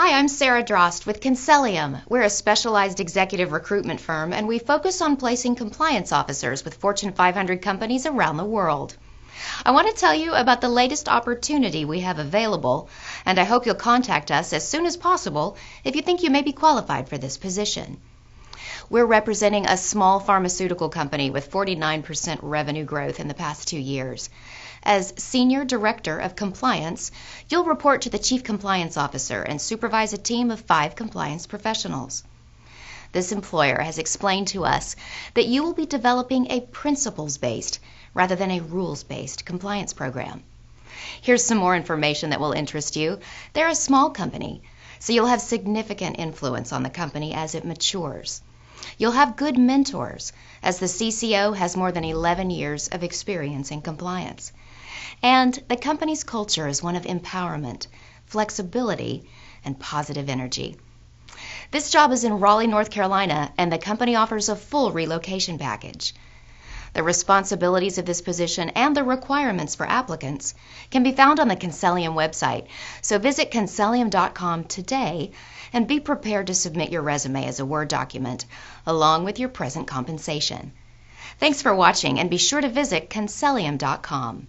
Hi, I'm Sarah Drost with Concellium. We're a specialized executive recruitment firm, and we focus on placing compliance officers with Fortune 500 companies around the world. I want to tell you about the latest opportunity we have available, and I hope you'll contact us as soon as possible if you think you may be qualified for this position. We're representing a small pharmaceutical company with 49% revenue growth in the past 2 years. As Senior Director of Compliance, you'll report to the Chief Compliance Officer and supervise a team of 5 compliance professionals. This employer has explained to us that you will be developing a principles-based rather than a rules-based compliance program. Here's some more information that will interest you. They're a small company, so you'll have significant influence on the company as it matures. You'll have good mentors, as the CCO has more than 11 years of experience in compliance. And the company's culture is one of empowerment, flexibility, and positive energy. This job is in Raleigh, North Carolina, and the company offers a full relocation package. The responsibilities of this position and the requirements for applicants can be found on the Concellium website, so visit concellium.com today and be prepared to submit your resume as a Word document, along with your present compensation. Thanks for watching, and be sure to visit concellium.com.